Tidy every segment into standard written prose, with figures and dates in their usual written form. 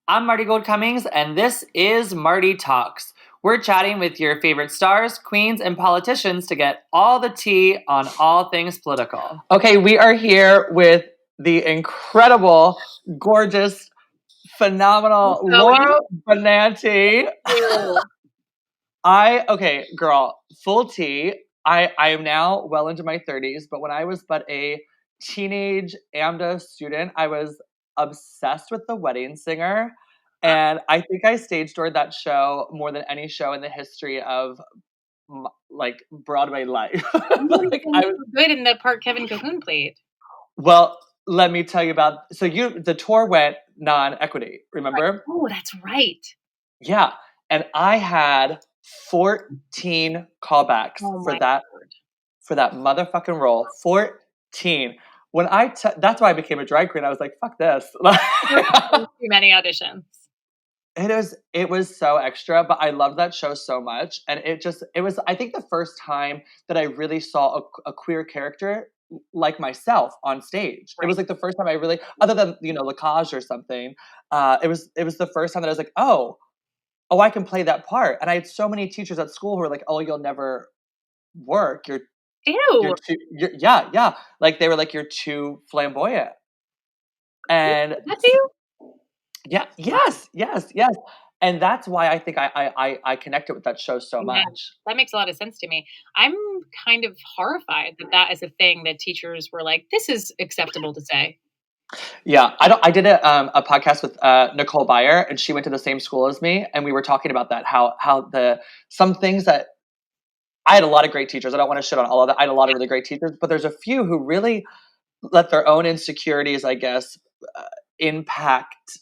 I'm Marty Gold Cummings, and this is Marty Talks. We're chatting with your favorite stars, queens, and politicians to get all the tea on all things political. Okay, we are here with the incredible, gorgeous, phenomenal Laura Benanti. Okay, girl, full tea. I am now well into my 30s, but when I was but a teenage AMDA student, I was obsessed with The Wedding Singer. And I think I stage doored that show more than any show in the history of like Broadway life. Like, I was good in the part Kevin Cahoon played. Well, let me tell you about. So the tour went non-equity. Remember? Right. Oh, that's right. Yeah, and I had 14 callbacks for that motherfucking role. 14. When that's why I became a drag queen. I was like, fuck this. Too many auditions. It was so extra, but I loved that show so much. And it was, I think, the first time that I really saw a queer character like myself on stage. Right. It was like the first time I really, other than, Lacage or something, it was the first time that I was like, oh, I can play that part. And I had so many teachers at school who were like, oh, you'll never work. You're yeah. Like they were like, you're too flamboyant. And that's you? Yeah. Yes. And that's why I think I connected with that show so much. That makes a lot of sense to me. I'm kind of horrified that is a thing that teachers were like, this is acceptable to say. Yeah, I did a podcast with Nicole Byer, and she went to the same school as me, and we were talking about that, how some things that I had a lot of great teachers. I don't want to shit on all of that. I had a lot of really great teachers, but there's a few who really let their own insecurities, I guess, impact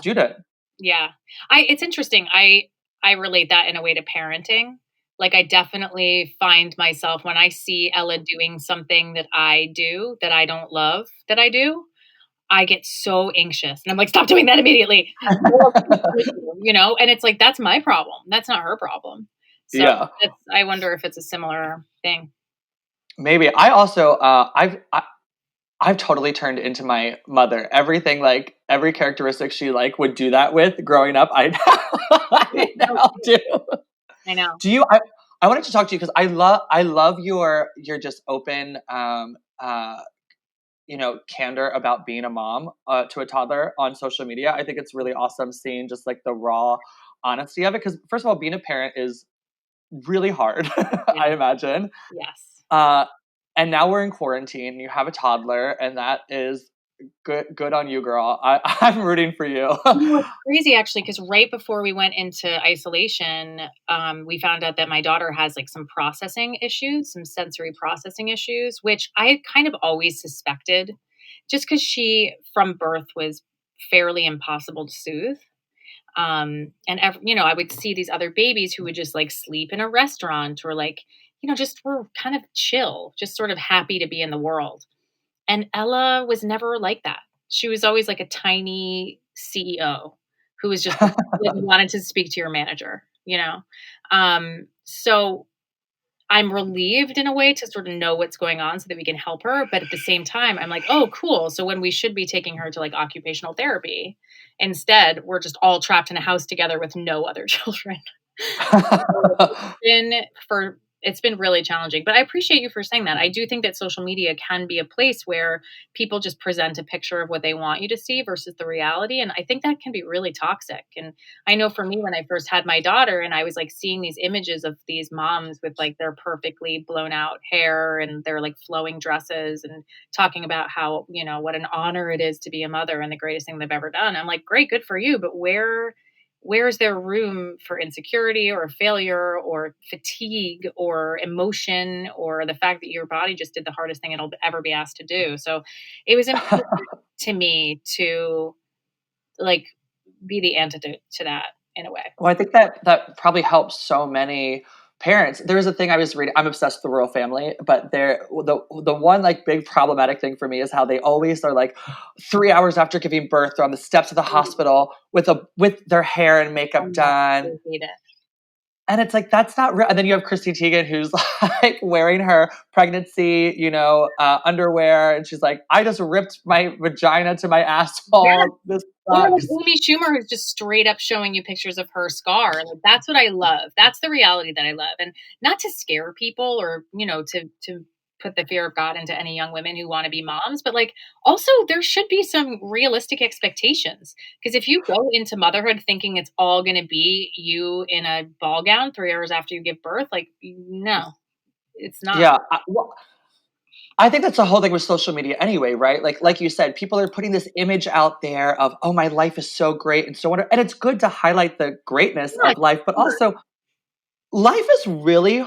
student. Yeah, it's interesting. I relate that in a way to parenting. Like, I definitely find myself when I see Ella doing something that I do that I don't love that I do, I get so anxious. And I'm like, stop doing that immediately. And it's like, that's my problem. That's not her problem. So yeah. I wonder if it's a similar thing. Maybe. I also, I've totally turned into my mother. Everything, like every characteristic she would do that with growing up, I now do. I know. Do you? I wanted to talk to you because I love your just open, candor about being a mom to a toddler on social media. I think it's really awesome seeing just like the raw honesty of it. Because first of all, being a parent is really hard. Yeah. I imagine. Yes. And now we're in quarantine. You have a toddler, and that is good on you, girl. I'm rooting for you. It's crazy, actually, because right before we went into isolation, we found out that my daughter has like some processing issues, some sensory processing issues, which I kind of always suspected, just because she, from birth, was fairly impossible to soothe. And I would see these other babies who would just like sleep in a restaurant or like, just were kind of chill, just sort of happy to be in the world. And Ella was never like that. She was always like a tiny CEO who was just wanted to speak to your manager, So I'm relieved in a way to sort of know what's going on so that we can help her. But at the same time, I'm like, oh, cool. So when we should be taking her to like occupational therapy, instead, we're just all trapped in a house together with no other children. It's been really challenging, but I appreciate you for saying that. I do think that social media can be a place where people just present a picture of what they want you to see versus the reality. And I think that can be really toxic. And I know for me, when I first had my daughter and I was like seeing these images of these moms with like their perfectly blown out hair and their like flowing dresses and talking about how, what an honor it is to be a mother and the greatest thing they've ever done. I'm like, great, good for you. But where is there room for insecurity or failure or fatigue or emotion or the fact that your body just did the hardest thing it'll ever be asked to do? So it was important to me to like be the antidote to that in a way. Well, I think that probably helps so many parents. There was a thing I was reading. I'm obsessed with the royal family, but the one like big problematic thing for me is how they always are like 3 hours after giving birth, they're on the steps of the hospital with their hair and makeup done. And it's like, that's not real. And then you have Chrissy Teigen, who's like wearing her pregnancy, underwear. And she's like, I just ripped my vagina to my asshole. Or like sucks. Amy Schumer, who's just straight up showing you pictures of her scar. Like, that's what I love. That's the reality that I love. And not to scare people or, to put the fear of God into any young women who want to be moms, but like also there should be some realistic expectations. Because if you go into motherhood thinking it's all going to be you in a ball gown 3 hours after you give birth, like, no, it's not. Yeah. I think that's the whole thing with social media anyway, right? Like you said, people are putting this image out there of, oh, my life is so great and so wonderful. And it's good to highlight the greatness Yeah, of life, but sure. also life is really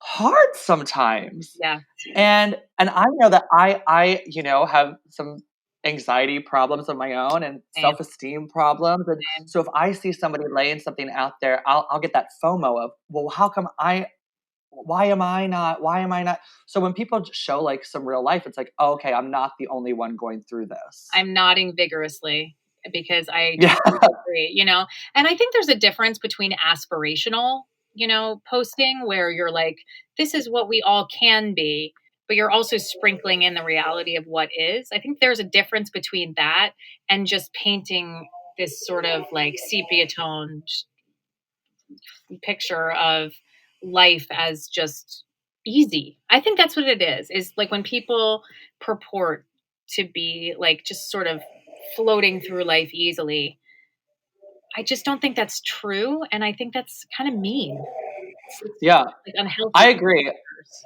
hard sometimes. Yeah. And I know that I have some anxiety problems of my own and Same, self-esteem problems. And same. so if I see somebody laying something out there, I'll get that FOMO of, well, how come why am I not? So when people just show like some real life, it's like, oh, okay, I'm not the only one going through this. I'm nodding vigorously because I Yeah. totally agree. And I think there's a difference between aspirational, posting where you're like, this is what we all can be, but you're also sprinkling in the reality of what is. I think there's a difference between that and just painting this sort of like sepia toned picture of life as just easy. I think that's what it is like when people purport to be like just sort of floating through life easily. I just don't think that's true. And I think that's kind of mean. It's Yeah, like unhealthy. I agree.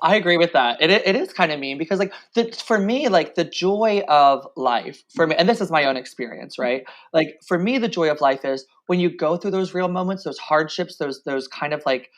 I agree with that. It is kind of mean because like for me, like the joy of life for me, and this is my own experience, right? Like for me, the joy of life is when you go through those real moments, those hardships, those kind of like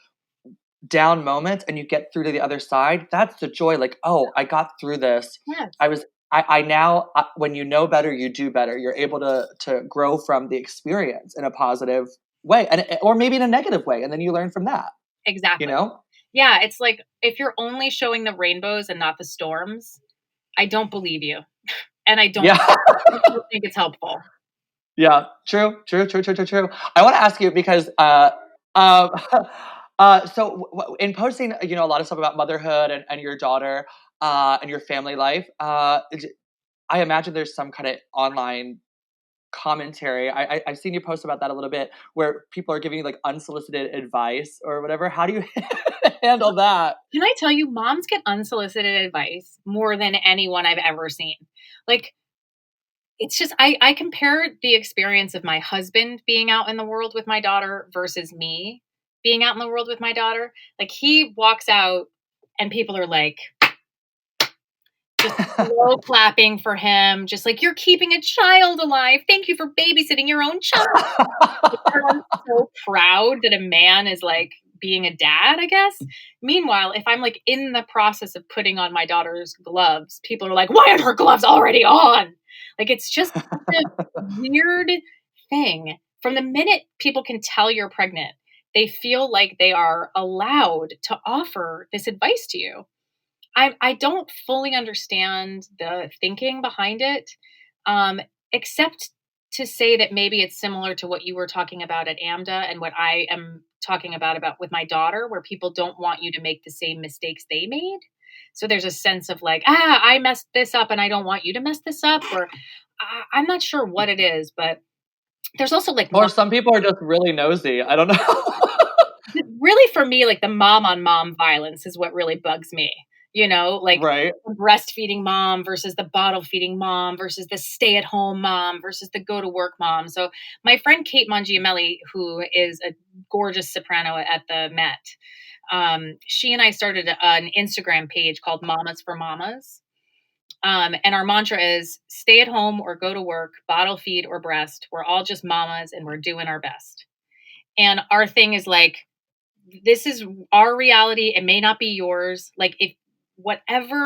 down moments, and you get through to the other side. That's the joy. Like, oh, I got through this. Yes, I was. I now, when you know better, you do better. You're able to grow from the experience in a positive way, and or maybe in a negative way, and then you learn from that. You exactly. know? Yeah, it's like if you're only showing the rainbows and not the storms, I don't believe you. And Yeah. I don't think it's helpful. Yeah, true, true, true, true, true, true. I want to ask you because, so in posting, a lot of stuff about motherhood and your daughter, and your family life, I imagine there's some kind of online commentary. I've seen you post about that a little bit, where people are giving you like unsolicited advice or whatever. How do you handle that? Can I tell you, moms get unsolicited advice more than anyone I've ever seen. Like, it's just, I compare the experience of my husband being out in the world with my daughter versus me being out in the world with my daughter. Like, he walks out and people are like, just slow clapping for him, just like, you're keeping a child alive. Thank you for babysitting your own child. I'm so proud that a man is like being a dad, I guess. Meanwhile, if I'm like in the process of putting on my daughter's gloves, people are like, why aren't her gloves already on? Like, it's just such a weird thing. From the minute people can tell you're pregnant, they feel like they are allowed to offer this advice to you. I don't fully understand the thinking behind it, um, except to say that maybe it's similar to what you were talking about at AMDA and what I am talking about with my daughter, where people don't want you to make the same mistakes they made. So there's a sense of like, I messed this up and I don't want you to mess this up. Or I'm not sure what it is, but there's also like Or some people are just really nosy. I don't know. really for me, like the mom on mom violence is what really bugs me. Like Right. the breastfeeding mom versus the bottle feeding mom versus the stay at home mom versus the go to work mom. So my friend Kate Mangiamelli, who is a gorgeous soprano at the Met, she and I started an Instagram page called Mamas for Mamas. And our mantra is stay at home or go to work, bottle feed or breast. We're all just mamas and we're doing our best. And our thing is like, this is our reality. It may not be yours. Like, if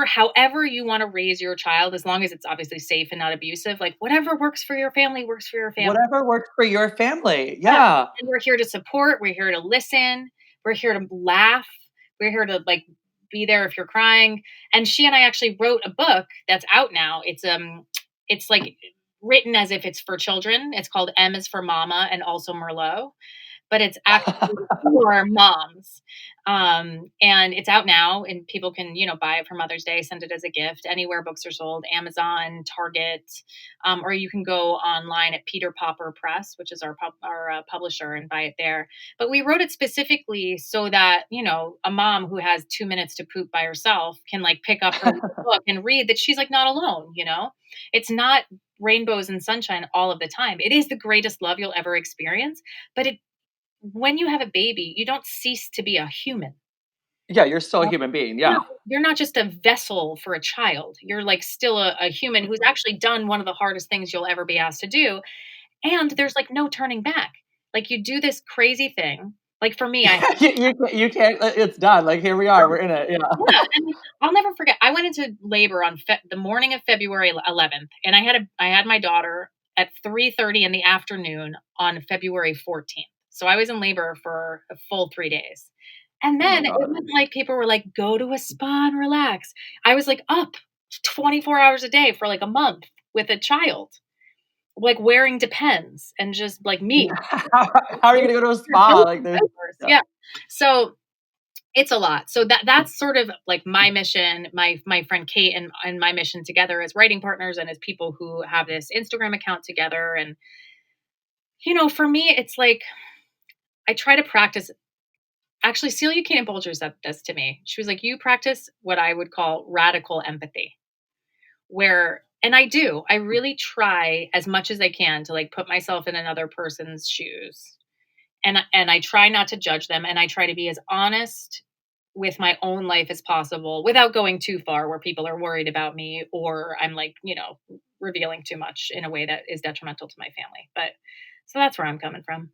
however you want to raise your child, as long as it's obviously safe and not abusive, like whatever works for your family works for your family. Whatever works for your family. Yeah. Yeah. And we're here to support. We're here to listen. We're here to laugh. We're here to like be there if you're crying. And she and I actually wrote a book that's out now. It's like written as if it's for children. It's called M is for Mama and also Merlot. but it's actually for moms. And it's out now, and people can, buy it for Mother's Day, send it as a gift anywhere books are sold, Amazon, Target, or you can go online at Peter Popper Press, which is our publisher, and buy it there. But we wrote it specifically so that, a mom who has 2 minutes to poop by herself can like pick up her book and read that she's like not alone, It's not rainbows and sunshine all of the time. It is the greatest love you'll ever experience, but when you have a baby, you don't cease to be a human. Yeah, you're still a human being. Yeah. You're not just a vessel for a child. You're like still a human who's actually done one of the hardest things you'll ever be asked to do. And there's like no turning back. Like you do this crazy thing. Like for me, you can't. It's done. Like here we are. We're in it. Yeah. Yeah, and I'll never forget. I went into labor on the morning of February 11th, and I had my daughter at 3:30 in the afternoon on February 14th. So I was in labor for a full 3 days. And then it wasn't like people were like, go to a spa and relax. I was like up 24 hours a day for like a month with a child, like wearing Depends and just like me. How are you going to go to a spa? Like there's, yeah. So it's a lot. So that's sort of like my mission, my friend Kate and my mission together as writing partners and as people who have this Instagram account together. And, for me, it's like, I try to practice. Actually, Celia Keenan Bolger said this to me. She was like, you practice what I would call radical empathy, and I really try as much as I can to like put myself in another person's shoes. And I try not to judge them. And I try to be as honest with my own life as possible without going too far where people are worried about me or I'm like, revealing too much in a way that is detrimental to my family. But so that's where I'm coming from.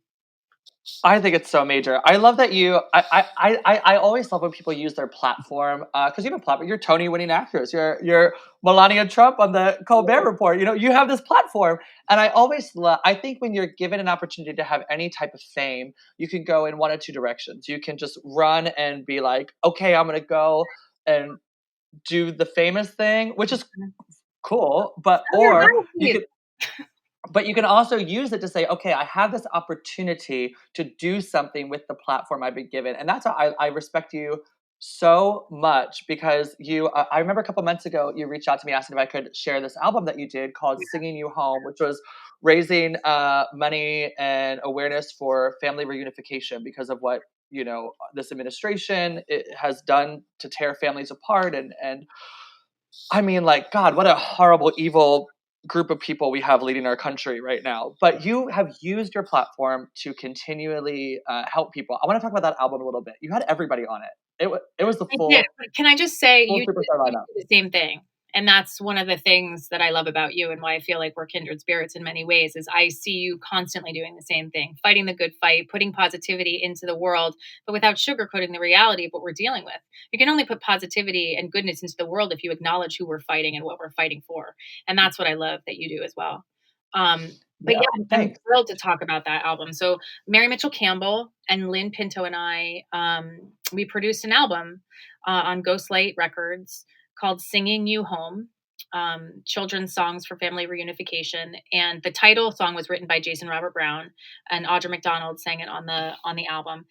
I think it's so major. I love that I always love when people use their platform because you have a platform. You're Tony-winning actress. You're Melania Trump on the Colbert Report. You have this platform, and I always love. I think when you're given an opportunity to have any type of fame, you can go in one of two directions. You can just run and be like, okay, I'm going to go and do the famous thing, which is cool, or you could. But you can also use it to say, okay, I have this opportunity to do something with the platform I've been given. And that's why I respect you so much because I remember a couple months ago, you reached out to me asking if I could share this album that you did called Singing You Home, which was raising money and awareness for family reunification because of what, this administration has done to tear families apart. And I mean, like, God, what a horrible, evil group of people we have leading our country right now. But you have used your platform to continually help people. I want to talk about that album a little bit. You had everybody on it. It was the full. Can I just say full you do superstar lineup. the same thing? And that's one of the things that I love about you and why I feel like we're kindred spirits in many ways is I see you constantly doing the same thing, fighting the good fight, putting positivity into the world, but without sugarcoating the reality of what we're dealing with. You can only put positivity and goodness into the world if you acknowledge who we're fighting and what we're fighting for. And that's what I love that you do as well. But I'm thrilled to talk about that album. So Mary Mitchell Campbell and Lynn Pinto and I, we produced an album on Ghostlight Records called Singing You Home, children's songs for family reunification. And the title song was written by Jason Robert Brown, and Audra McDonald sang it on the album.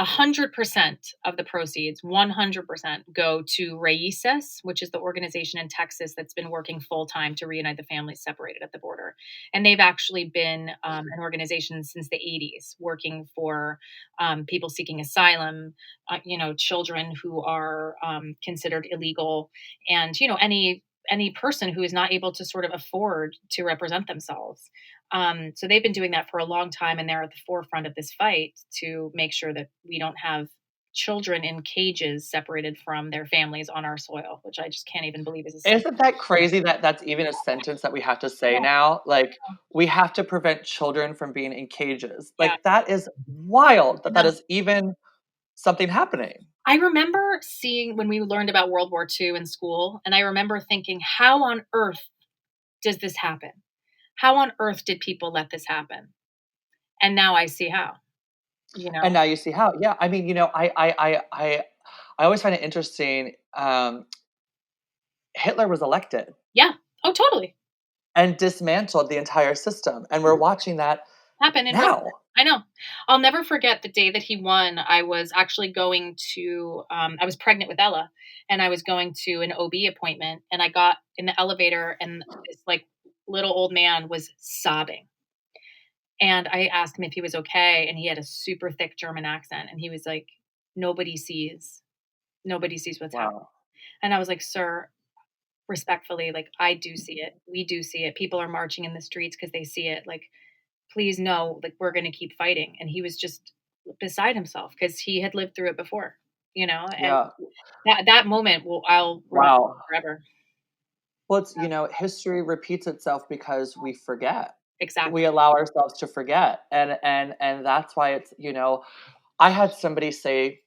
100% of the proceeds, 100% go to Raices, which is the organization in Texas that's been working full time to reunite the families separated at the border. And they've actually been an organization since the 80s, working for people seeking asylum, children who are considered illegal, and any person who is not able to sort of afford to represent themselves. So they've been doing that for a long time, and they're at the forefront of this fight to make sure that we don't have children in cages separated from their families on our soil, which I just can't even believe is a sentence. Isn't that crazy that that's even a sentence that we have to say now? Like, we have to prevent children from being in cages. Like, that is wild that is even something happening. I remember seeing when we learned about World War II in school, and I remember thinking, how on earth does this happen? How on earth did people let this happen? And now I see how. And now you see how. Yeah, I mean, I always find it interesting. Hitler was elected. Yeah. Oh, totally. And dismantled the entire system, and we're watching that happen now. I know. I'll never forget the day that he won. I was actually going to, I was pregnant with Ella, and I was going to an OB appointment, and I got in the elevator, and this like little old man was sobbing. And I asked him if he was okay, and he had a super thick German accent, and he was like, nobody sees what's happening. Wow. And I was like, sir, respectfully, like, I do see it. We do see it. People are marching in the streets because they see it. Like, please know, like, we're going to keep fighting. And he was just beside himself because he had lived through it before, and Yeah. that moment I'll remember Wow. forever. Well, it's, history repeats itself because we forget. We Exactly. allow ourselves to forget. And that's why it's, I had somebody say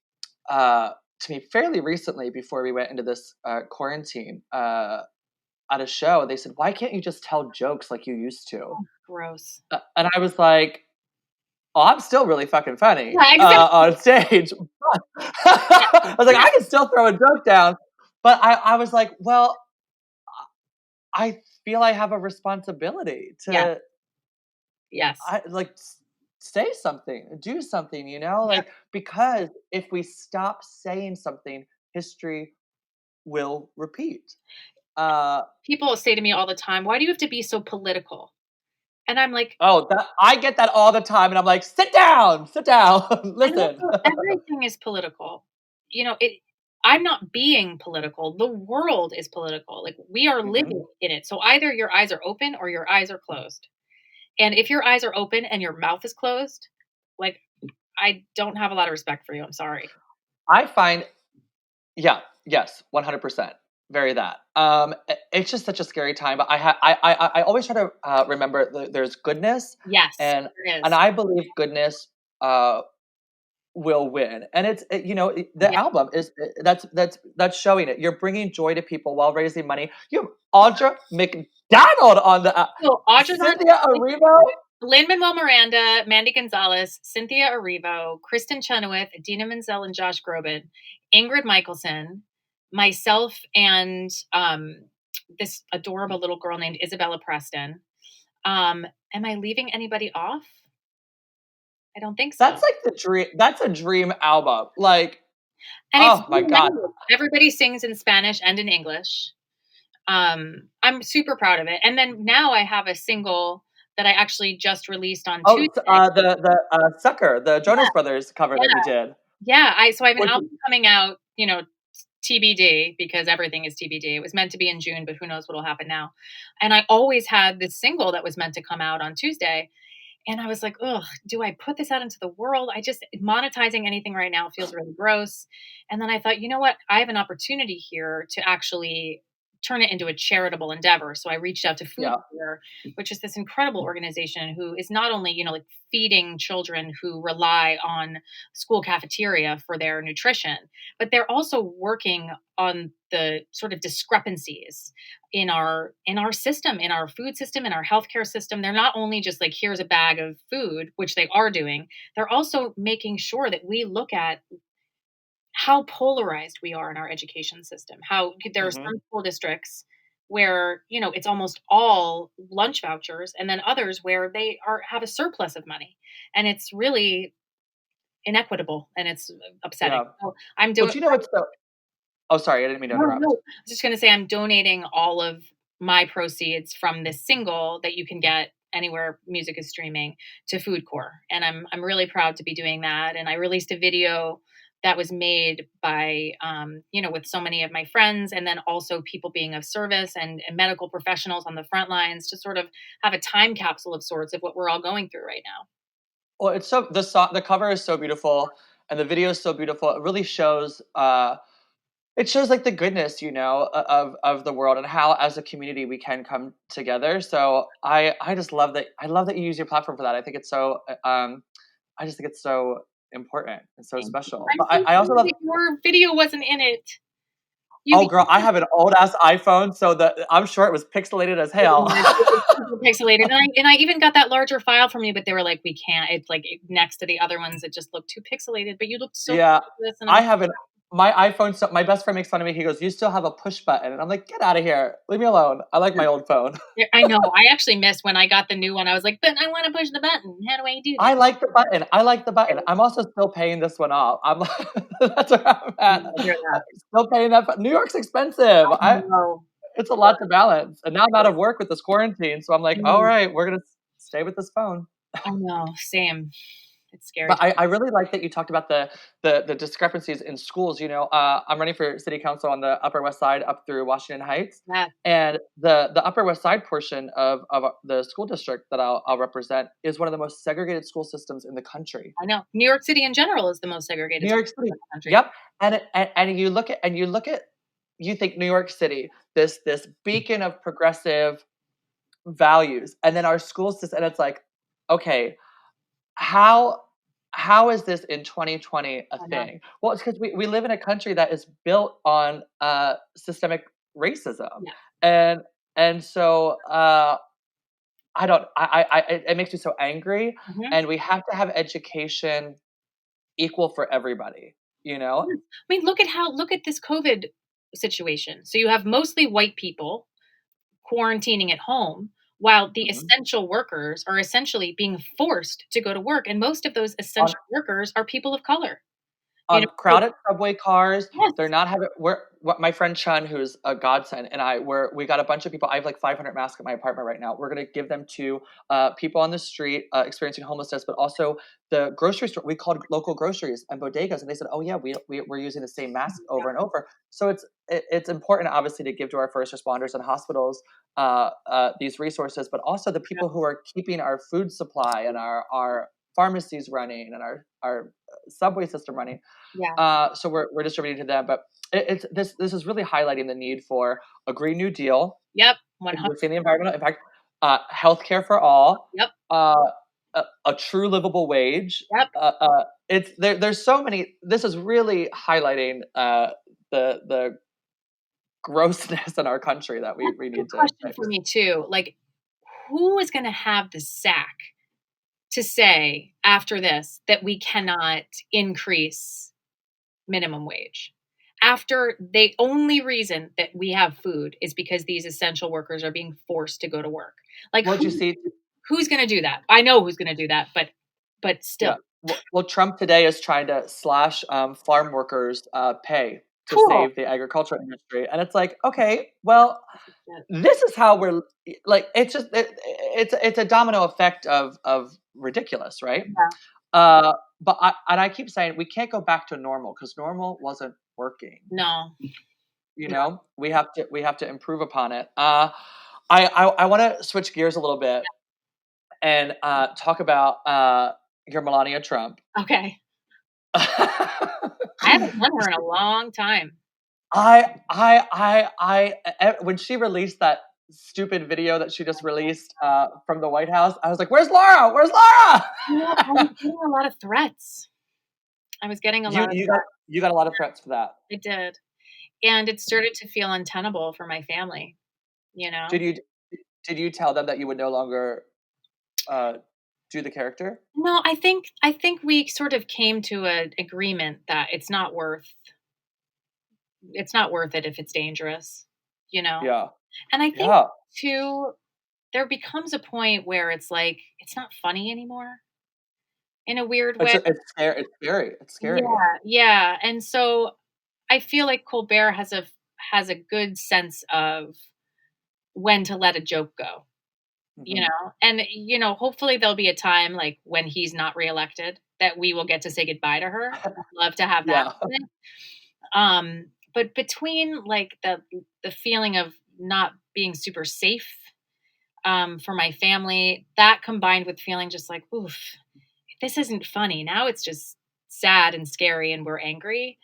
to me fairly recently before we went into this quarantine at a show, they said, "Why can't you just tell jokes like you used to?" Oh, gross. And I was like, "Oh, I'm still really fucking funny Yeah, exactly. on stage." Yeah. I was like, "I can still throw a joke down," but I was like, "Well, I feel I have a responsibility Yeah. to, Yes. say something, do something, Yep. because if we stop saying something, history will repeat." Uh, People say to me all the time, why do you have to be so political? And I'm like, oh, that I get that all the time, and I'm like, sit down, and listen. also everything is political. I'm not being political. The world is political. Like, we are living Mhm. in it. So either your eyes are open or your eyes are closed. And if your eyes are open and your mouth is closed, like, I don't have a lot of respect for you. I'm sorry. I find, yeah, yes, 100%. Very that. It's just such a scary time, but I always try to remember there's goodness, Yes, and there and is. I believe goodness uh, will win. And the Yeah. album is that's showing it. You're bringing joy to people while raising money. You have Audra McDonald on the So Audra's on Cynthia Erivo. Lin-Manuel Miranda, Mandy Gonzalez, Cynthia Erivo, Kristen Chenoweth, Dina Menzel, and Josh Groban, Ingrid Michaelson, myself, and this adorable little girl named Isabella Preston. Am I leaving anybody off? I don't think That's so. like the dream. That's a dream album. Like, And it's oh my dual god. language. Everybody sings in Spanish and in English. I'm super proud of it. And then now I have a single that I actually just released on Oh, Tuesday. the Sucker, the Yeah, Jonas Brothers cover that you yeah, did. yeah. So I have an Which album coming out, TBD, because everything is TBD. It was meant to be in June, but who knows what'll happen now. And I always had this single that was meant to come out on Tuesday. And I was like, ugh, do I put this out into the world? I just, monetizing anything right now feels really gross. And then I thought, you know what? I have an opportunity here to actually turn it into a charitable endeavor. So I reached out to Food yeah, Care, which is this incredible organization who is not only, like, feeding children who rely on school cafeteria for their nutrition, but they're also working on the sort of discrepancies in our system, in our food system, in our healthcare system. They're not only just like, here's a bag of food, which they are doing, they're also making sure that we look at how polarized we are in our education system. How there are hmm some school districts where, it's almost all lunch vouchers, and then others where they have a surplus of money. And it's really inequitable, and it's upsetting. yeah. So I'm Well, doing do you know what's the? Oh, sorry, I didn't mean to No, no. interrupt. I was just gonna say I'm donating all of my proceeds from this single that you can get anywhere music is streaming to Food Corps, and I'm really proud to be doing that. And I released a video that was made by, with so many of my friends, and then also people being of service, and medical professionals on the front lines, to sort of have a time capsule of sorts of what we're all going through right now. Well, it's so the cover is so beautiful, and the video is so beautiful. It really shows. It shows like the goodness, of the world, and how as a community we can come together. So I just love that. I love that you use your platform for that. I think it's so. I just think it's so important and so Thank you. special. I'm But so I also sorry love. that your video wasn't in it. Oh, You girl, I have an old ass iPhone, so I'm sure it was pixelated as It hell. was super pixelated, and I even got that larger file from you, but they were like, "We can't." It's like next to the other ones, it just looked too pixelated. But you looked so Yeah, good with this, and I'm I have an my iPhone, so my best friend makes fun of me. He goes, "You still have a push button," and I'm like, "Get out of here, leave me alone. I like my old phone." Yeah, I know. I actually missed when I got the new one. I was like, but I want to push the button. How do I do I this? like the button. I like the button. I'm also still paying this one off. I'm that's where I'm at. I hear I'm that. still paying that. New York's expensive. No. It's a lot to balance, and now I'm out of work with this quarantine, so I'm like, all Mm, right, we're gonna stay with this phone. I know. Same. It's scary. But I really like that you talked about the discrepancies in schools. You know, I'm running for city council on the Upper West Side up through Washington Heights, Yeah, and the Upper West Side portion of the school district that I'll represent is one of the most segregated school systems in the country. I know. New York City in general is the most segregated New school York system in City. the country. Yep. And you look at you think New York City, this beacon of progressive values, and then our school system, and it's like, okay, how how is this in 2020 a I know. thing? Well, it's because we live in a country that is built on systemic racism, Yeah. and so I don't it makes me so angry, Mhm. and we have to have education equal for everybody, you know. I mean, look at this COVID situation. So you have mostly white people quarantining at home while the Mhm. essential workers are essentially being forced to go to work, and most of those On essential workers are people of color. You know, on so crowded subway cars. yes. They're not having we're what my friend Chun, who's a godsend, and we got a bunch of people. I have like 500 masks at my apartment right now. We're gonna give them to people on the street experiencing homelessness, but also the grocery store. We called local groceries and bodegas, and they said, "Oh yeah, we're using the same mask Yeah. over and over." So it's important, obviously, to give to our first responders and hospitals these resources, but also the people who are keeping our food supply and our pharmacies running and our subway system running. Yeah. So we're distributing to them, but it's this is really highlighting the need for a Green New Deal, Yep. 100. reducing the environmental impact, healthcare for all, Yep. uh, a true livable wage. Yep. It's there's so many. This is really highlighting the grossness in our country that That's we a good need to question for fix. me too. Like, who is going to have the sack to say after this that we cannot increase minimum wage? After the only reason that we have food is because these essential workers are being forced to go to work. Like, What you see who's going to do that? I know who's going to do that, but still. Yeah. Well, Trump today is trying to slash farm workers' pay to Cool. save the agricultural industry, and it's like, okay, well, this is how we're like. It's just it's a domino effect of ridiculous, right? Yeah. But I keep saying we can't go back to normal because normal wasn't working. No. You No. know, we have to improve upon it. I want to switch gears a little bit and talk about your Melania Trump. Okay. I haven't done her in a long time. When she released that stupid video that she just released from the White House, I was like, "Where's Laura? Where's Laura?" You know, I was getting a lot of threats. I was getting a lot of You got a lot of threats for that. I did. And it started to feel untenable for my family, you know? Did you did you tell them that you would no longer uh, do the character? No, I think we sort of came to an agreement that it's not worth it if it's dangerous, you know? Yeah, And I think yeah. too there becomes a point where it's like it's not funny anymore in a weird way. It's scary. It's scary. It's scary. Yeah, yeah. And so I feel like Colbert has a good sense of when to let a joke go, you Hmm. know? And, you know, hopefully there'll be a time, like, when he's not reelected that we will get to say goodbye to her. I'd love to have that Yeah, moment. But between, like, the feeling of not being super safe, for my family, that combined with feeling just like, "Oof, this isn't funny." Now it's just sad and scary and we're angry.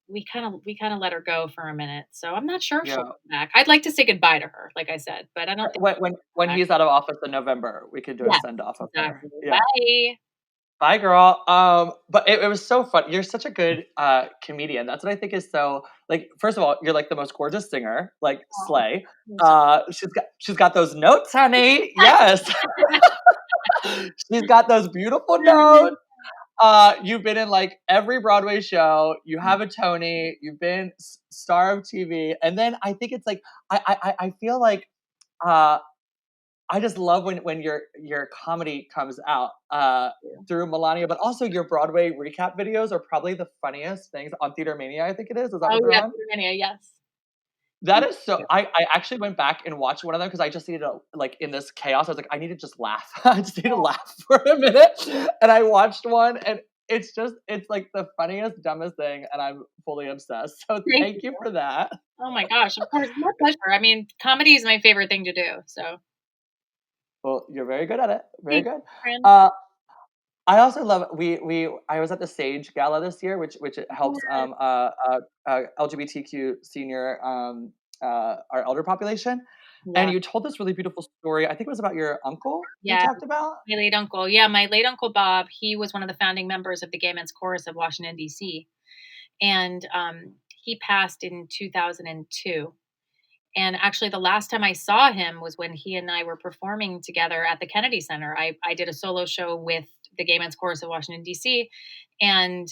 We kinda let her go for a minute, so I'm not sure she'll yeah. come back. I'd like to say goodbye to her, like I said, but I don't think When she'll come back. he's out of office in November, we could do a Yes, send off of her. exactly. Yeah. Bye. Bye, girl. But it was so fun. You're such a good comedian. That's what I think is so like. First of all, you're like the most gorgeous singer, like Aw, slay. you're so She's got those notes, honey. Yes, she's got those beautiful notes. You've been in like every Broadway show. You have a Tony. You've been star of TV, and then I think it's like I feel like uh, I just love when your comedy comes out through Melania, but also your Broadway recap videos are probably the funniest things on Theater Mania. I think it is. Is that Oh what they're yeah, on? Mania, yes. That is so. I actually went back and watched one of them because I just needed to like in this chaos. I was like, I need to just laugh. I just need to laugh for a minute, and I watched one, and it's like the funniest, dumbest thing, and I'm fully obsessed. So Thank thank you you. for that. Oh my gosh, of course, my pleasure. I mean, comedy is my favorite thing to do. So Well, you're very good at it. Very thank good. you, friend. Uh, I also love we I was at the Sage Gala this year, which it helps LGBTQ senior our elder population. And Yeah, you told this really beautiful story. I think it was about your uncle you yeah. talked about. My late uncle. Yeah, my late uncle Bob. He was one of the founding members of the Gay Men's Chorus of Washington D.C. and he passed in 2002. And actually, the last time I saw him was when he and I were performing together at the Kennedy Center. I did a solo show with the Gay Men's Chorus of Washington, D.C., and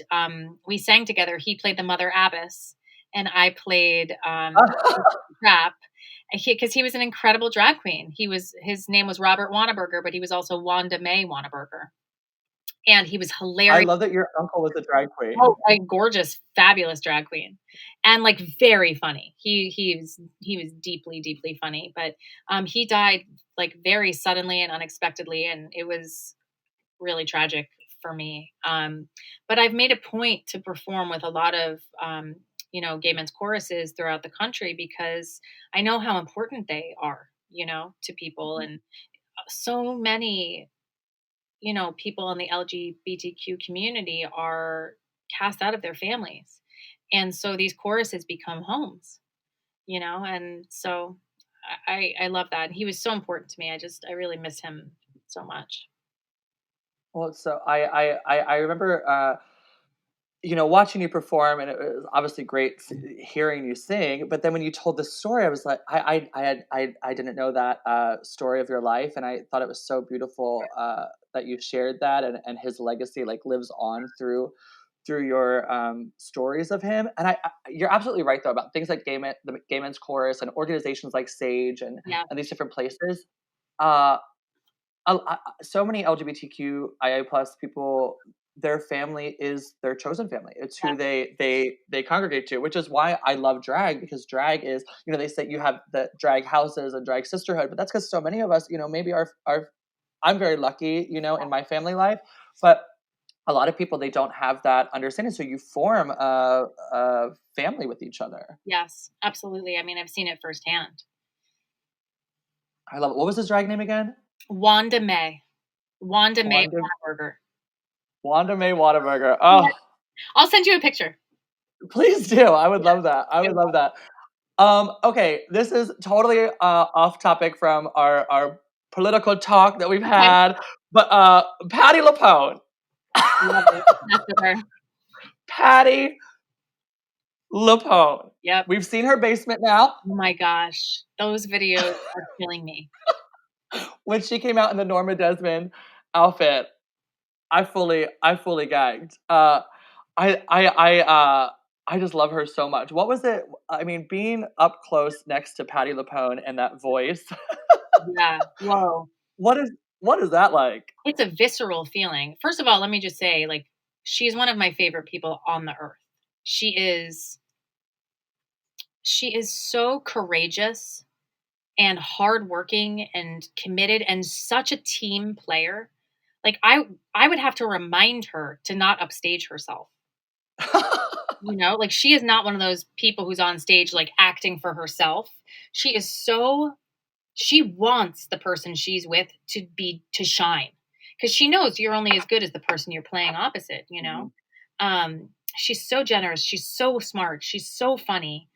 we sang together. He played the Mother Abbess, and I played Trap. Because he was an incredible drag queen. His name was Robert Wanneberger, but he was also Wanda Mae Wanneberger, and he was I hilarious. love that your uncle was a drag Oh, queen. a gorgeous, fabulous drag queen, and like very funny. He was deeply, deeply funny. But he died like very suddenly and unexpectedly, and it was really tragic for me. But I've made a point to perform with a lot of gay men's choruses throughout the country because I know how important they are, to people, and so many people in the LGBTQ community are cast out of their families. And so these choruses become homes, and so I love that. And he was so important to me. I really miss him so much. Well, so I remember watching you perform, and it was obviously great hearing you sing. But then when you told the story, I was like, I didn't know that story of your life, and I thought it was so beautiful that you shared that, and his legacy like lives on through your stories of him. And you're absolutely right though about things like the Gay Men's Chorus and organizations like Sage Yeah. and these different places. Uh, so many LGBTQIA plus people, their family is their chosen family. It's who Yeah. they congregate to, which is why I love drag, because drag is, they say you have the drag houses and drag sisterhood, but that's because so many of us, maybe our I'm very lucky, in my family life, but a lot of people, they don't have that understanding. So you form a family with each other. Yes, absolutely. I mean, I've seen it firsthand. I love it. What was his drag name again? Wanda Mae. Wanda Mae Wanda Whataburger. Wanda Mae Whataburger. Yeah. Oh, I'll send you a picture. please do. I would Yeah. love that. I I would love will. that. Okay, this is totally off topic from our political talk that we've Okay. had, but Patty LuPone. Love it. Obsessed with her. Patty LuPone. Yep. We've seen her basement now Oh my gosh. Those videos are killing me. when she came out in the Norma Desmond outfit. I fully gagged. I just love her so much. What was it? I mean, being up close next to Patty LuPone and that voice. Yeah. Whoa. what is what is that like? It's a visceral feeling. First of all, let me just say, like, she's one of my favorite people on the earth. She is she is so courageous and hardworking and committed and such a team player. Like I would have to remind her to not upstage herself. Like she is not one of those people who's on stage like acting for herself. She is so she wants the person she's with to shine because she knows you're only as good as the person you're playing opposite. Mhm. She's so generous, she's so smart, she's so funny.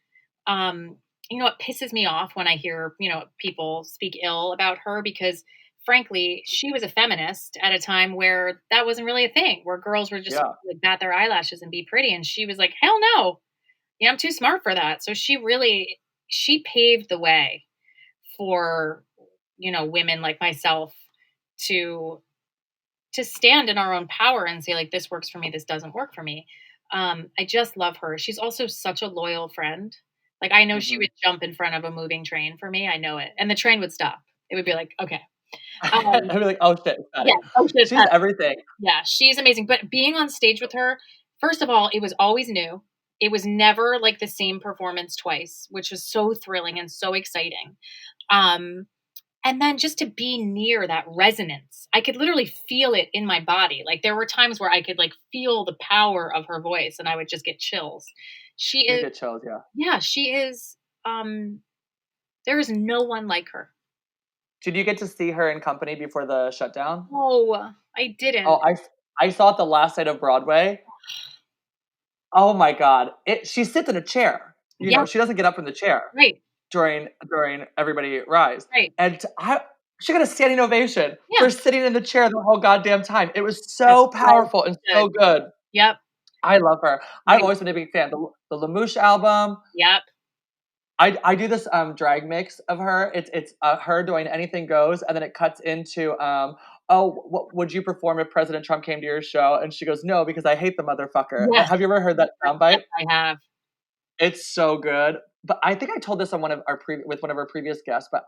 um it pisses me off when I hear people speak ill about her because frankly she was a feminist at a time where that wasn't really a thing, where girls were just Yeah. like bat their eyelashes and be pretty, and she was like, hell no, yeah, I'm too smart for that. So she paved the way for women like myself to to stand in our own power and say, like, this works for me, this doesn't work for me. I just love her. She's also such a loyal friend. Like, I know she Hmm. would jump in front of a moving train for me. I know it. And the train would stop. It would be like, okay. I'd be like, oh shit, got Yeah. it. Oh shit. She's everything. Yeah, she's amazing. But being on stage with her, first of all, it was always new. It was never like the same performance twice, which was so thrilling and so exciting. Um, and then just to be near that resonance, I could literally feel it in my body. Like there were times where I could like feel the power of her voice and I would just get chills. She You is, get chills, yeah. yeah, she is, there is no one like her. Did you get to see her in company before the shutdown? Oh, I didn't. Oh, I saw it the last night of Broadway. Oh my god! She sits in a chair. You Yeah, know, she doesn't get up from the chair right, during Everybody Rise, right. and she got a standing ovation Yeah, for sitting in the chair the whole goddamn time. It was that's so so powerful and good. so good. Yep, I love her. I've right. always been a big fan. The Lamouche album. Yep. I do this drag mix of her. It's her doing Anything Goes, and then it cuts into oh, what would you perform if President Trump came to your show? And she goes, no, because I hate the motherfucker. Yes. Have you ever heard that Yes, soundbite? I have. It's so good. But I think I told this on with one of our previous guests. But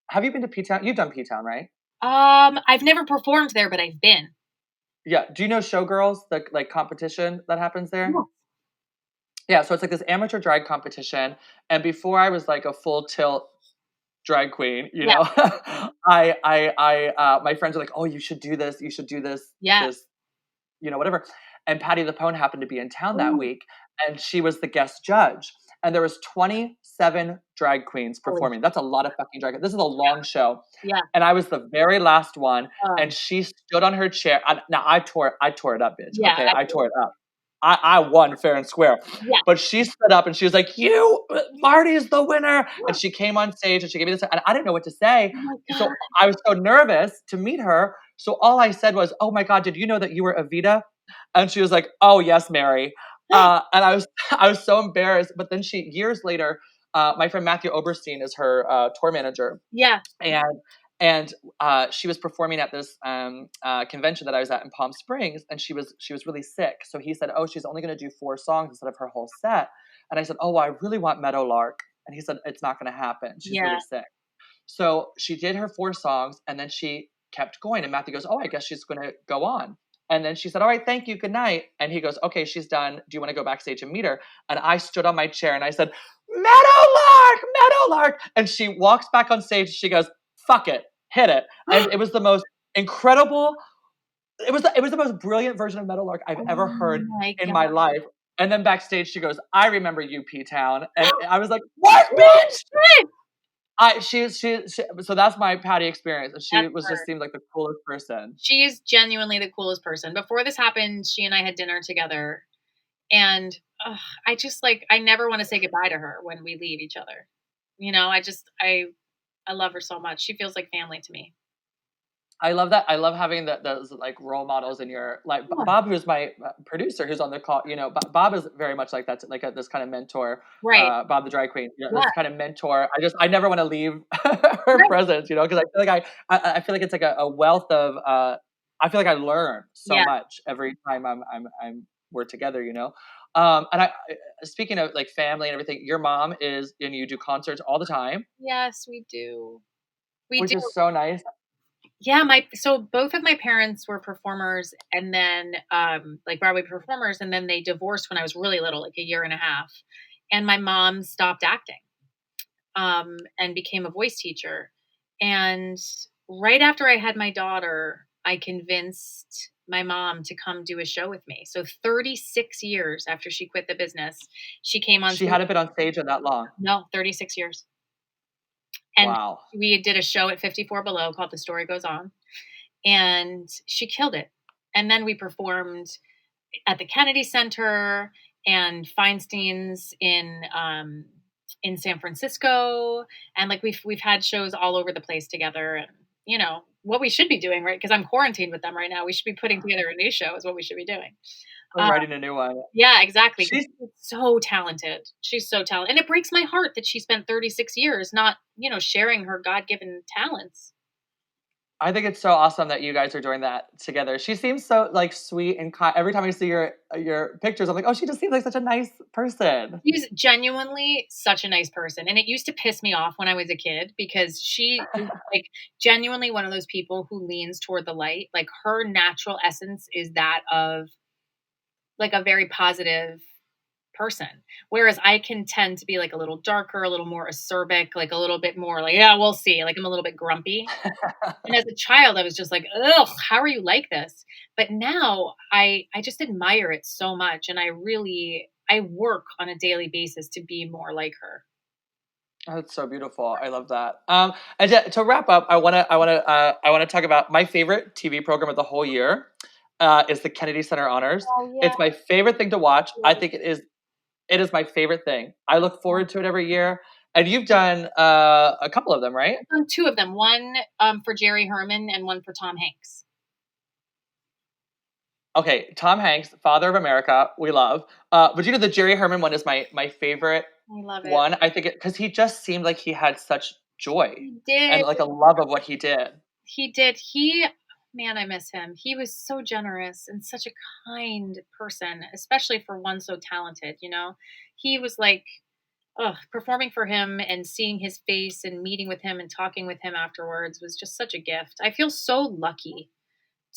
have you been to P Town? You've done P Town, right? I've never performed there, but I've been. Yeah. Do you know Showgirls, the like competition that happens there? Yeah. Yeah. So it's like this amateur drag competition. And before I was like a full tilt drag queen, you Yeah. know, my friends are like, oh, you should do this. You should do Yeah. this, whatever. And Patty LuPone happened to be in town that Ooh, week, and she was the guest judge. And there was 27 drag queens holy performing. That's a lot of fucking drag. This is a long show, yeah. and I was the very last one. And Um, she stood on her chair. Now I tore it up, bitch. yeah, Okay, I tore absolutely. it up. I won fair and square. Yeah. But she stood up and she was like, "You, Marty is the winner." And she came on stage and she gave me this, and I didn't know what to say. Oh my god. So I was so nervous to meet her. So all I said was, "Oh my god, did you know that you were Evita?" And she was like, "Oh yes, Mary." And I was I was so embarrassed. But then years later, my friend Matthew Oberstein is her tour manager, Yeah. and she was performing at this convention that I was at in Palm Springs, and she was really sick. So he said, "Oh, she's only going to do 4 songs instead of her whole set." And I said, "Oh, well, I really want Meadowlark," and he said, "It's not going to happen. She's Yeah. really sick." So she did her 4 songs, and then she kept going. And Matthew goes, "Oh, I guess she's going to go on." And then she said, "All right, thank you, good night." And he goes, "Okay, she's done. Do you want to go backstage and meet her?" And I stood on my chair and I said, "Meadowlark, Meadowlark." And she walks back on stage. She goes, "Fuck it, hit it." And it was the most incredible. It was the most brilliant version of Meadowlark I've Oh ever heard my in god. my life. And then backstage, she goes, "I remember you, P Town," and I was like, "What, bitch?" So that's my Patty experience. And she That's was just her. seemed like the coolest person. She is genuinely the coolest person. Before this happened, she and I had dinner together, and I just like I never want to say goodbye to her when we leave each other. I love her so much. She feels like family to me. I love that. I love having those like role models in your like Yeah. Bob, who's my producer, who's on the call. Bob is very much like that, like this kind of mentor. Right. Bob the drag queen, Yeah. this kind of mentor. I never want to leave her Right. presence, because I feel like I feel like it's like a wealth of. I feel like I learn so Yeah. much every time we're together. And speaking of like family and everything, your mom is, and you do concerts all the time, Yes, we do. We which do. is so nice. Yeah, so both of my parents were performers and then like Broadway performers, and then they divorced when I was really little, like a year and a half. And my mom stopped acting and became a voice teacher. And right after I had my daughter, I convinced my mom to come do a show with me. So 36 years after she quit the business, she came on She stage. hadn't been on stage in that long. No, 36 years. And Wow. we did a show at 54 Below called The Story Goes On. And she killed it. And then we performed at the Kennedy Center and Feinstein's in San Francisco, and like we've had shows all over the place together. And what we should be doing, right? Because I'm quarantined with them right now. We should be putting together a new show. Is what we should be doing. I'm writing a new one. Yeah, exactly. 'Cause She's she's so talented. She's so talented, and it breaks my heart that she spent 36 years not sharing her God given talents. I think it's so awesome that you guys are doing that together. She seems so like sweet and kind. Every time I see your pictures, I'm like, oh, she just seems like such a nice person. She's genuinely such a nice person, and it used to piss me off when I was a kid because she is, like, genuinely one of those people who leans toward the light. Like, her natural essence is that of, like, a very positive person, whereas I can tend to be, like, a little darker, a little more acerbic, like, a little bit more like, "Yeah, we'll see." Like, I'm a little bit grumpy. And as a child, I was just like, "Ugh, how are you like this?" But now I just admire it so much, and I work on a daily basis to be more like her. Oh, that's so beautiful. I love that. And to wrap up, I wanna talk about my favorite TV program of the whole year. Is the Kennedy Center Honors. Oh, yeah. It's my favorite thing to watch. I Love think it is my favorite thing. I look it. forward to it every year. And you've done a couple of them, right? I've done 2 of them, one, for Jerry Herman and one for Tom Hanks. Okay, Tom Hanks, Father of America, we love. But the Jerry Herman one is my favorite I love it. one. I think it because he just seemed like he had such joy He did. and like a love of what he did. He did. Man, I miss him. He was so generous and such a kind person, especially for one so talented, you know? He was like, ugh, performing for him and seeing his face and meeting with him and talking with him afterwards was just such a gift. I feel so lucky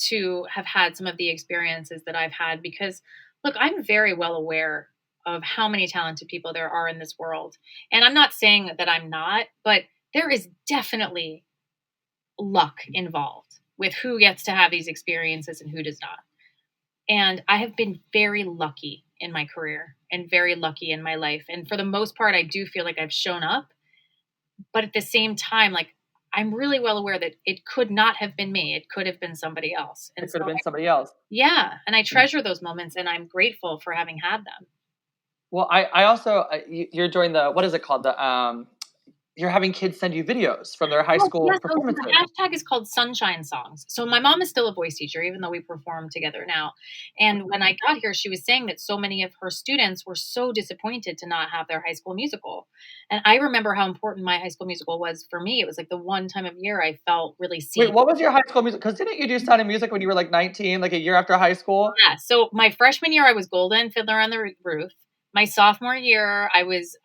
to have had some of the experiences that I've had because, look, I'm very well aware of how many talented people there are in this world. And I'm not saying that I'm not, but there is definitely luck involved with who gets to have these experiences and who does not. And I have been very lucky in my career and very lucky in my life. And for the most part, I do feel like I've shown up. But at the same time, like, I'm really well aware that it could not have been me. It could have been somebody else. And It could so, have been somebody else. yeah. And I treasure those moments and I'm grateful for having had them. Well, I also you're doing the what is it called you're having kids send you videos from their high Oh, school yes. Oh, so performances. the hashtag is called Sunshine Songs. So my mom is still a voice teacher, even though we perform together now. And when I got here, she was saying that so many of her students were so disappointed to not have their high school musical. And I remember how important my high school musical was for me. It was like the one time of year I felt really Wait, seen. what was your high school music? Because didn't you do Sound of Music when you were like 19, like a year after high school? Yeah. So my freshman year, I was Golden Fiddler on the Roof. My sophomore year, I was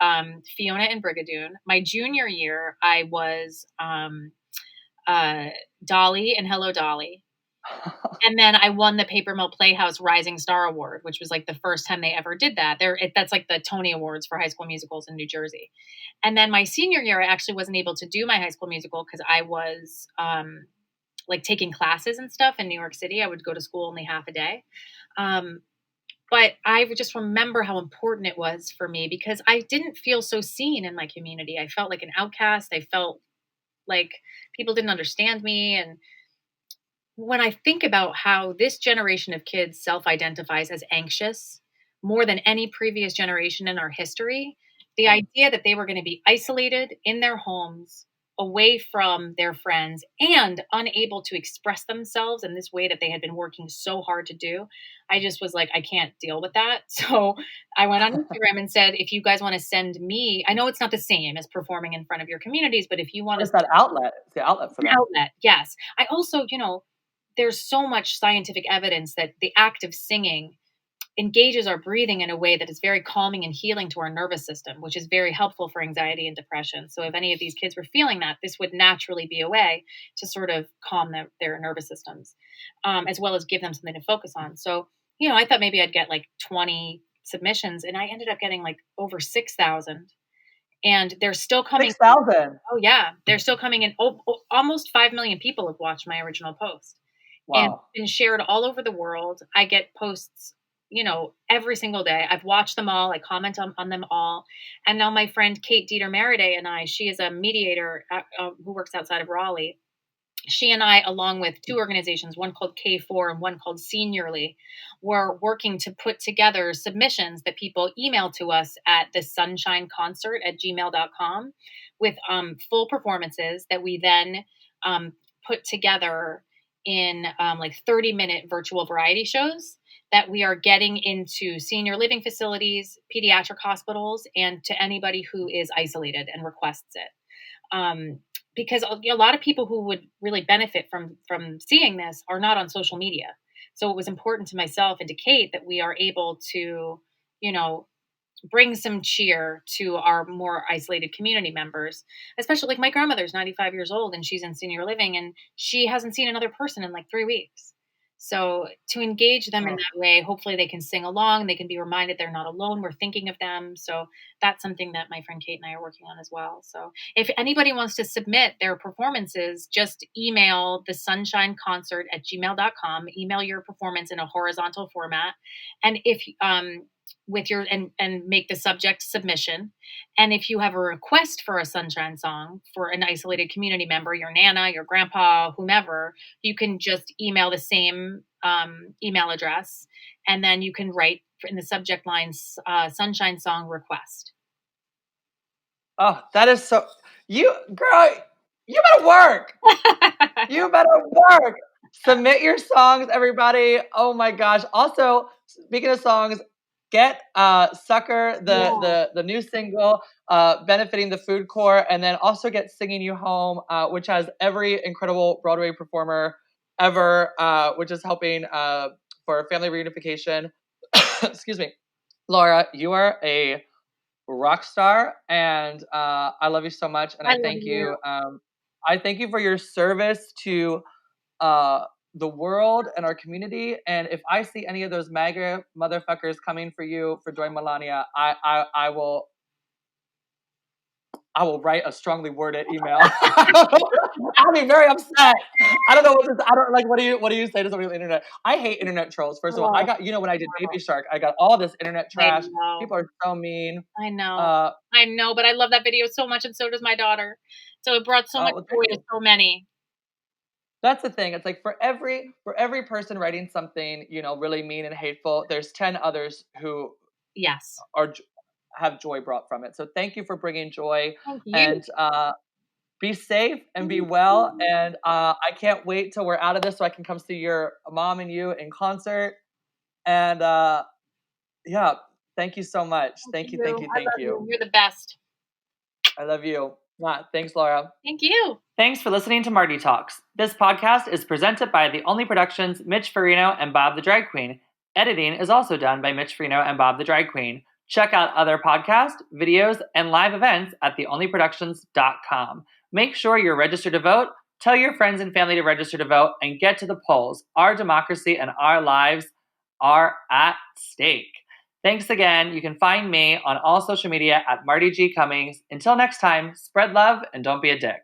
Fiona in Brigadoon. My junior year, I was uh, Dolly and Hello Dolly. And then I won the Paper Mill Playhouse Rising Star Award, which was like the first time they ever did that. That's like the Tony Awards for high school musicals in New Jersey. And then my senior year, I actually wasn't able to do my high school musical because I was like taking classes and stuff in New York City. I would go to school only half a day. Um, but I would just remember how important it was for me because I didn't feel so seen in my community. I felt like an outcast. I felt like people didn't understand me. And when I think about how this generation of kids self identifies as anxious more than any previous generation in our history, the idea that they were going to be isolated in their homes, away from their friends, and unable to express themselves in this way that they had been working so hard to do, I just was like, I can't deal with that. So I went on Instagram and said, if you guys want to send me, I know it's not the same as performing in front of your communities, but if you want But to it's that outlet. It's the outlet for an them. outlet, yes. I also, there's so much scientific evidence that the act of singing engages our breathing in a way that is very calming and healing to our nervous system, which is very helpful for anxiety and depression. So if any of these kids were feeling that, this would naturally be a way to sort of calm their nervous systems, as well as give them something to focus on. So, I thought maybe I'd get like 20 submissions, and I ended up getting like over 6,000. And they're still coming. 6,000. Oh, yeah. They're still coming in. Almost 5 million people have watched my original post and Wow. been shared all over the world. I get posts, every single day. I've watched them all. I comment on them all. And now my friend Kate Dieter Meriday and she is a mediator who works outside of Raleigh. She and I, along with 2 organizations, one called K4 and one called Seniorly, were working to put together submissions that people email to us at the sunshineconcert@gmail.com with full performances that we then put together in like 30-minute virtual variety shows that we are getting into senior living facilities, pediatric hospitals, and to anybody who is isolated and requests it. because a lot of people who would really benefit from seeing this are not on social media. So it was important to myself and to Kate that we are able to, you know, bring some cheer to our more isolated community members, especially like my grandmother's 95 years old and she's in senior living and she hasn't seen another person in like 3 weeks. So to engage them in Oh, that way, hopefully they can sing along, they can be reminded they're not alone, we're thinking of them. So that's something that my friend Kate and I are working on as well. So if anybody wants to submit their performances, just email the sunshineconcert@gmail.com, email your performance in a horizontal format. And if with your and make the subject submission. And if you have a request for a sunshine song for an isolated community member, your nana, your grandpa, whomever, you can just email the same email address, and then you can write in the subject lines sunshine song request. oh, that is so. You, girl, you better work. You better work. Submit your songs, everybody. Oh my gosh. Also, speaking of songs, get Sucker, Yeah. the new single, benefiting the food court, and then also get Singing You Home, which has every incredible Broadway performer ever, which is helping for family reunification. Excuse me. Laura, you are a rock star, and I love you so much, and I I love thank you. you. I thank you for your service to uh, the world and our community. And if I see any of those MAGA motherfuckers coming for you for Joy Melania, I will write a strongly worded email. I'll be very upset. I don't know what this. I don't like. What do you say to somebody on the internet? I hate internet trolls. First of all, I Oh, got when I did Baby Shark, I got all this internet I trash. know. People are so mean. I know. Uh, I know, but I love that video so much, and so does my daughter. So it brought so much well, thank joy to you. so many. That's the thing. It's like for every person writing something, really mean and hateful, there's 10 others who Yes. are have joy brought from it. So thank you for bringing joy, Thank you. and be safe and be well. And I can't wait till we're out of this so I can come see your mom and you in concert. And yeah, thank you so much. Thank Thank you, thank you. you, I thank love you. you. You're the best. I love you. Thanks, Laura. Thank you. Thanks for listening to Marty Talks. This podcast is presented by The Only Productions, Mitch Farino, and Bob the Drag Queen. Editing is also done by Mitch Farino and Bob the Drag Queen. Check out other podcasts, videos, and live events at theonlyproductions.com. Make sure you're registered to vote, tell your friends and family to register to vote, and get to the polls. Our democracy and our lives are at stake. Thanks again. You can find me on all social media at Marty G. Cummings. Until next time, spread love and don't be a dick.